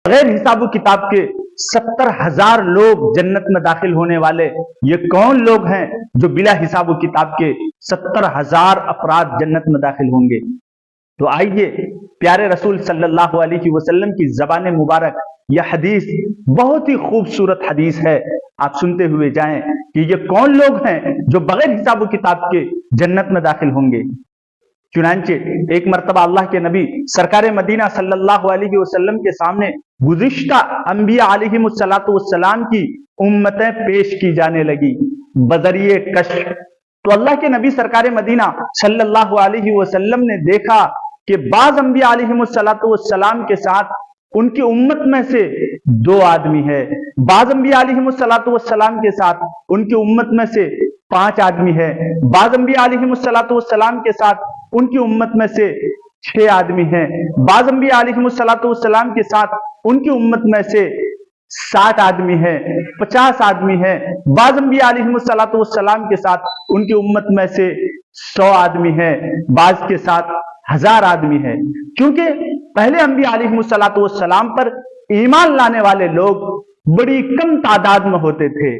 بغیر حساب و کتاب کے 70,000 لوگ جنت میں داخل ہونے والے، یہ کون لوگ ہیں جو بلا حساب و کتاب کے 70,000 افراد جنت میں داخل ہوں گے؟ تو آئیے پیارے رسول صلی اللہ علیہ وسلم کی زبان مبارک یہ حدیث بہت ہی خوبصورت حدیث ہے، آپ سنتے ہوئے جائیں کہ یہ کون لوگ ہیں جو بغیر حساب و کتاب کے جنت میں داخل ہوں گے۔ چنانچہ ایک مرتبہ اللہ کے نبی سرکار مدینہ صلی اللہ علیہ وسلم کے سامنے گزشتہ انبیاء علیہم السلام کی امتیں پیش کی جانے لگی بذریعہ کشف۔ تو اللہ کے نبی سرکار مدینہ صلی اللہ علیہ وسلم نے دیکھا کہ بعض انبیاء علیہم السلام کے ساتھ ان کی امت میں سے 2 آدمی ہے، بعض انبیاء علیہم السلام کے ساتھ ان کی امت میں سے 5 آدمی ہے، بعض انبیاء علیہم السلام کے ساتھ ان کی امت میں سے 6 آدمی ہیں، بعض انبیاء علیہم السلام کے ساتھ ان کی امت میں سے 60 آدمی ہیں، 50 آدمی ہیں، بعض انبیاء علیہم السلام کے ساتھ ان کی امت میں سے 100 آدمی ہیں، بعض کے ساتھ 1000 آدمی ہیں۔ کیونکہ پہلے انبیاء علیہم السلام پر ایمان لانے والے لوگ بڑی کم تعداد میں ہوتے تھے،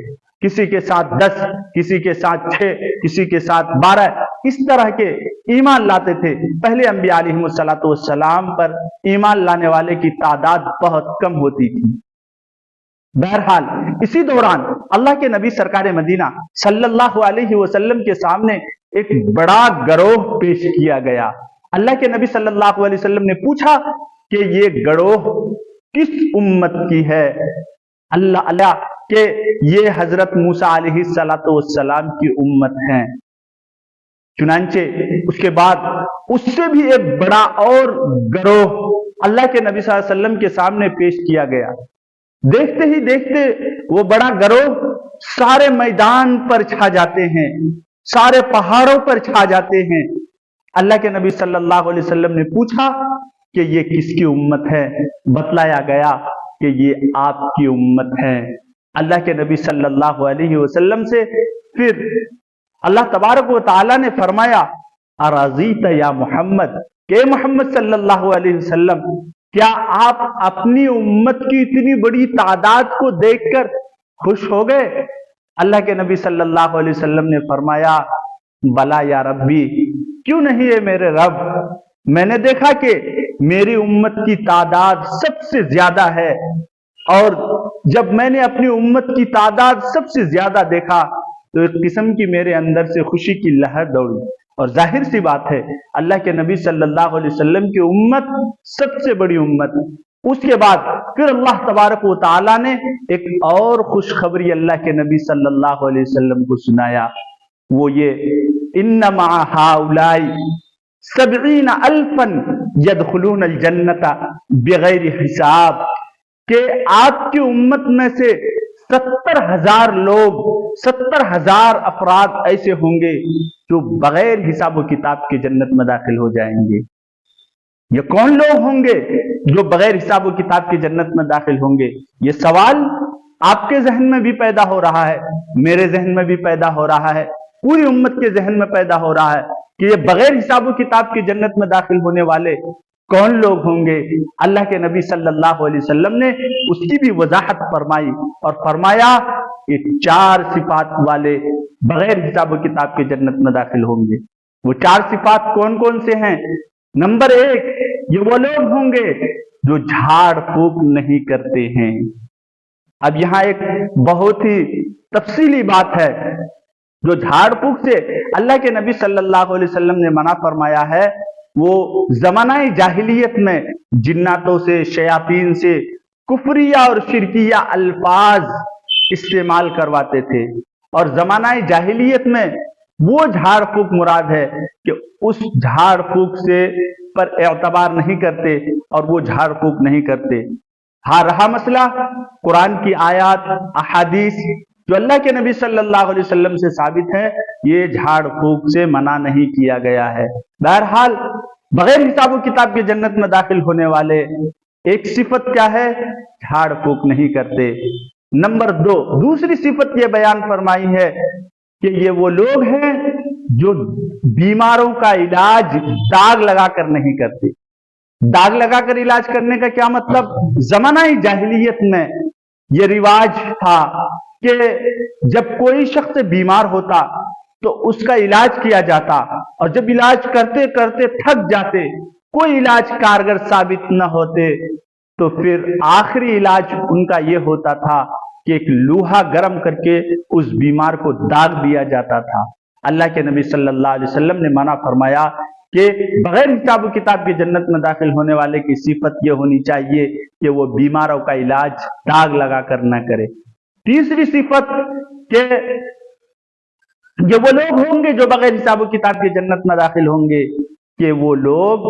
کسی کے ساتھ 10، کسی کے ساتھ 6، کسی کے ساتھ 12، اس طرح کے ایمان لاتے تھے۔ پہلے انبیاء علیہم السلام پر ایمان لانے والے کی تعداد بہت کم ہوتی تھی۔ بہرحال اسی دوران اللہ کے نبی سرکار مدینہ صلی اللہ علیہ وسلم کے سامنے ایک بڑا گروہ پیش کیا گیا۔ اللہ کے نبی صلی اللہ علیہ وسلم نے پوچھا کہ یہ گروہ کس امت کی ہے؟ اللہ کہ یہ حضرت موسیٰ علیہ السلام کی امت ہیں۔ چنانچہ اس کے بعد اس سے بھی ایک بڑا اور گروہ اللہ کے نبی صلی اللہ علیہ وسلم کے سامنے پیش کیا گیا۔ دیکھتے ہی دیکھتے وہ بڑا گروہ سارے میدان پر چھا جاتے ہیں، سارے پہاڑوں پر چھا جاتے ہیں۔ اللہ کے نبی صلی اللہ علیہ وسلم نے پوچھا کہ یہ کس کی امت ہے؟ بتلایا گیا کہ یہ آپ کی امت ہے۔ اللہ کے نبی صلی اللہ علیہ وسلم سے پھر اللہ تبارک و تعالی نے فرمایا اراضیت یا محمد، کہ محمد صلی اللہ علیہ وسلم کیا آپ اپنی امت کی اتنی بڑی تعداد کو دیکھ کر خوش ہو گئے؟ اللہ کے نبی صلی اللہ علیہ وسلم نے فرمایا بلا یا ربی، کیوں نہیں ہے میرے رب، میں نے دیکھا کہ میری امت کی تعداد سب سے زیادہ ہے، اور جب میں نے اپنی امت کی تعداد سب سے زیادہ دیکھا تو ایک قسم کی میرے اندر سے خوشی کی لہر دوڑی۔ اور ظاہر سی بات ہے اللہ کے نبی صلی اللہ علیہ وسلم کی امت سب سے بڑی امت۔ اس کے بعد پھر اللہ تبارک و تعالی نے ایک اور خوشخبری اللہ کے نبی صلی اللہ علیہ وسلم کو سنایا، وہ یہ انما ہؤلاء 70,000 يدخلون الجنت بغیر حساب، کہ آپ کی امت میں سے 70,000 لوگ، 70,000 افراد ایسے ہوں گے جو بغیر حساب و کتاب کے جنت میں داخل ہو جائیں گے۔ یہ کون لوگ ہوں گے جو بغیر حساب و کتاب کے جنت میں داخل ہوں گے؟ یہ سوال آپ کے ذہن میں بھی پیدا ہو رہا ہے، میرے ذہن میں بھی پیدا ہو رہا ہے، پوری امت کے ذہن میں پیدا ہو رہا ہے کہ یہ بغیر حساب و کتاب کی جنت میں داخل ہونے والے کون لوگ ہوں گے؟ اللہ کے نبی صلی اللہ علیہ وسلم نے اس کی بھی وضاحت فرمائی اور فرمایا یہ 4 صفات والے بغیر حساب و کتاب کے جنت میں داخل ہوں گے۔ وہ 4 صفات کون کون سے ہیں؟ نمبر 1، یہ وہ لوگ ہوں گے جو جھاڑ پھونک نہیں کرتے ہیں۔ اب یہاں ایک بہت ہی تفصیلی بات ہے، جو جھاڑ پھونک سے اللہ کے نبی صلی اللہ علیہ وسلم نے منع فرمایا ہے، وہ زمانہ جاہلیت میں جناتوں سے، شیاطین سے کفریہ اور شرکیہ الفاظ استعمال کرواتے تھے، اور زمانہ جاہلیت میں وہ جھاڑ پھونک مراد ہے کہ اس جھاڑ پھونک سے پر اعتبار نہیں کرتے اور وہ جھاڑ پھونک نہیں کرتے۔ ہاں رہا مسئلہ قرآن کی آیات، احادیث جو اللہ کے نبی صلی اللہ علیہ وسلم سے ثابت ہے، یہ جھاڑ پھونک سے منع نہیں کیا گیا ہے۔ بہرحال بغیر حساب و کتاب کے جنت میں داخل ہونے والے ایک صفت کیا ہے؟ جھاڑ پھونک نہیں کرتے۔ نمبر 2، دوسری صفت یہ بیان فرمائی ہے کہ یہ وہ لوگ ہیں جو بیماروں کا علاج داغ لگا کر نہیں کرتے۔ दाग लगाकर इलाज करने का क्या मतलब? जमाना जाहिलियत में ये रिवाज था कि जब कोई शख्स बीमार होता तो उसका इलाज किया जाता, और जब इलाज करते करते थक जाते, कोई इलाज कारगर साबित न होते, तो फिर आखिरी इलाज उनका ये होता था कि एक लोहा गर्म करके उस बीमार को दाग दिया जाता था। अल्लाह के नबी सल्लल्लाहु अलैहि वसल्लम ने मना फरमाया कि बगैर हिसाब किताब के जन्नत में दाखिल होने वाले की सिफत ये होनी चाहिए कि वो बीमारों का इलाज दाग लगा कर न करे। तीसरी सिफत के ये वो लोग होंगे जो बगैर हिसाब किताब के जन्नत में दाखिल होंगे कि वो लोग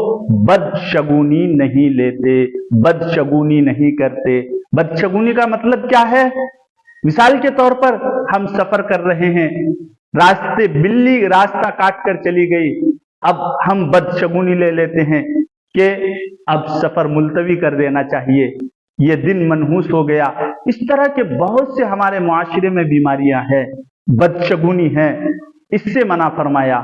बदशगुनी नहीं लेते, बदशगुनी नहीं करते। बदशगुनी का मतलब क्या है? मिसाल के तौर पर हम सफर कर रहे हैं, रास्ते बिल्ली रास्ता काट कर चली गई, अब हम बदशगुनी ले लेते हैं कि अब सफर मुलतवी कर देना चाहिए, ये दिन मनहूस हो गया। इस तरह के बहुत से हमारे मुआशरे में बीमारियां हैं, बदशगुनी है, इससे मना फरमाया।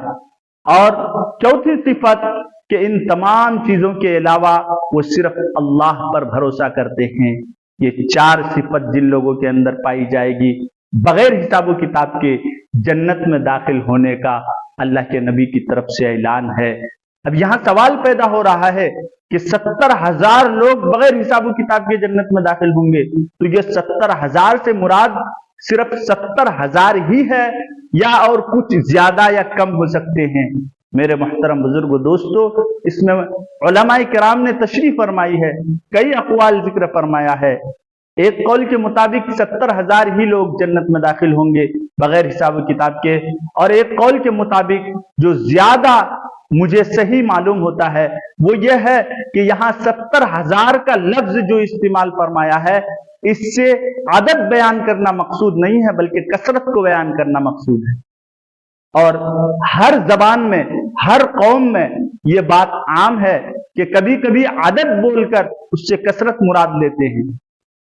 और चौथी सिफत कि इन तमाम चीजों के अलावा वो सिर्फ अल्लाह पर भरोसा करते हैं। ये चार सिफत जिन लोगों के अंदर पाई जाएगी, बगैर हिसाब किताब के जन्नत में दाखिल होने का अल्लाह के नबी की तरफ से ऐलान है। अब यहाँ सवाल पैदा हो रहा है कि 70,000 लोग बगैर हिसाब किताब के जन्नत में दाखिल होंगे, तो ये 70,000 से मुराद सिर्फ 70,000 ही है या और कुछ ज्यादा या कम हो सकते हैं? मेरे मोहतरम बुजुर्ग दोस्तों, इसमें उलमाए किराम ने तशरीह फरमाई है, कई अक़वाल जिक्र फरमाया है। एक कौल के मुताबिक 70,000 ही लोग जन्नत में दाखिल होंगे बगैर हिसाब किताब के, और एक कौल के मुताबिक जो ज्यादा मुझे सही मालूम होता है वो ये है कि यहाँ 70,000 का लफ्ज जो इस्तेमाल फरमाया है, इससे आदत बयान करना मकसूद नहीं है बल्कि कसरत को बयान करना मकसूद है। और हर जबान में, हर कौम में ये बात आम है कि कभी कभी आदत बोलकर उससे कसरत मुराद लेते हैं।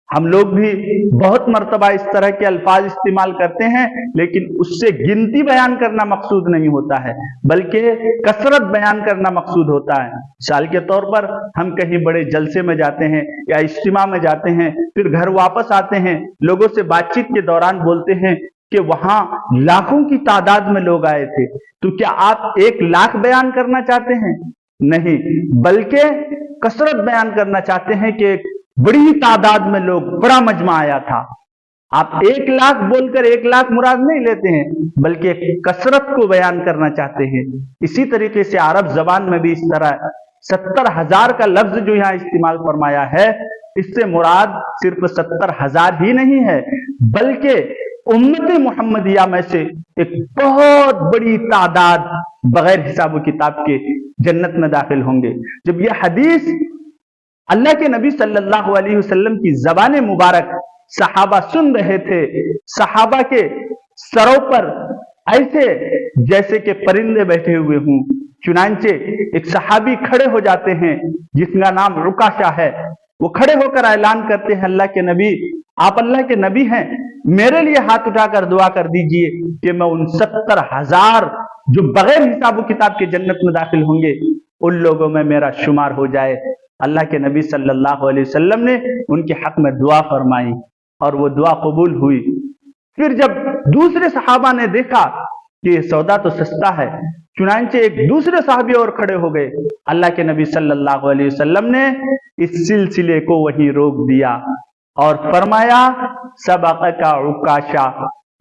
हम लोग भी बहुत मर्तबा इस तरह के अल्फाज इस्तेमाल करते हैं, लेकिन उससे गिनती बयान करना मकसूद नहीं होता है बल्कि कसरत बयान करना मकसूद होता है। मिसाल के तौर पर हम कहीं बड़े जलसे में जाते हैं या इज्तिमा में जाते हैं, फिर घर वापस आते हैं, लोगों से बातचीत के दौरान बोलते हैं कि वहां लाखों की तादाद में लोग आए थे, तो क्या आप 1 लाख बयान करना चाहते हैं? नहीं, बल्कि कसरत बयान करना चाहते हैं कि बड़ी तादाद में लोग, बड़ा मजमा आया था। आप 1 लाख बोलकर 1 लाख मुराद नहीं लेते हैं बल्कि कसरत को बयान करना चाहते हैं। इसी तरीके से अरब जबान में भी इस तरह 70,000 का लफ्ज जो यहाँ इस्तेमाल फरमाया है, इससे मुराद सिर्फ 70,000 ही नहीं है बल्कि उम्मत मुहम्मदिया में से एक बहुत बड़ी तादाद बगैर हिसाब किताब के जन्नत में दाखिल होंगे। जब यह हदीस अल्लाह के नबी सल्लल्लाहु अलैहि वसल्लम की ज़बान मुबारक सहाबा सुन रहे थे, सहाबा के सरों पर ऐसे जैसे कि परिंदे बैठे हुए हों। चुनांचे एक सहाबी खड़े हो जाते हैं जिसका नाम रुकाशा है। वो खड़े होकर ऐलान करते हैं, अल्लाह के नबी, आप अल्लाह के नबी हैं, मेरे लिए हाथ उठाकर दुआ कर दीजिए कि मैं उन 70,000 जो बगैर हिसाब किताब के जन्नत में दाखिल होंगे उन लोगों में मेरा शुमार हो जाए। अल्लाह के नबी सल्लल्लाहु अलैहि वसल्लम ने उनके हक में दुआ फरमाई और वो दुआ कबूल हुई। फिर जब दूसरे सहाबा ने देखा कि सौदा तो सस्ता है, चुनांचे एक दूसरे साहबी और खड़े हो गए। अल्लाह के नबी सल्लल्लाहु अलैहि वसल्लम ने इस सिलसिले को वहीं रोक दिया और फरमाया, सबका उकाशा,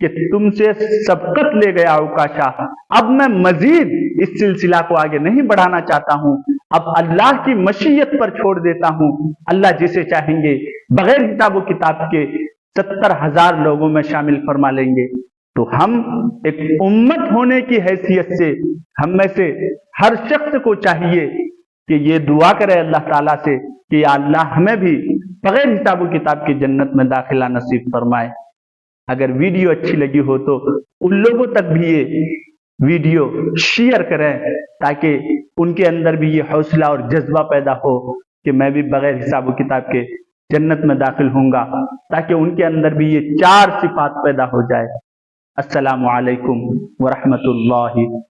कि तुमसे सबकत ले गया उकाशा, अब मैं मजीद इस सिलसिला को आगे नहीं बढ़ाना चाहता हूं, अब अल्लाह की मशीयत पर छोड़ देता हूं। अल्लाह जिसे चाहेंगे बगैर हिसाब किताब के 70,000 लोगों में शामिल फरमा लेंगे। तो हम एक उम्मत होने की हैसियत से हम में से हर शख्स को चाहिए कि ये दुआ करे अल्लाह ताला से कि या अल्लाह हमें भी बगैर हिसाब किताब की जन्नत में दाखिला नसीब फरमाए। अगर वीडियो अच्छी लगी हो तो उन लोगों तक भी ये वीडियो शेयर करें ताकि उनके अंदर भी ये हौसला और जज्बा पैदा हो कि मैं भी बगैर हिसाब किताब के जन्नत में दाखिल होऊंगा, ताकि उनके अंदर भी ये 4 सिफात पैदा हो जाए। अस्सलामु अलैकुम व रहमतुल्लाहि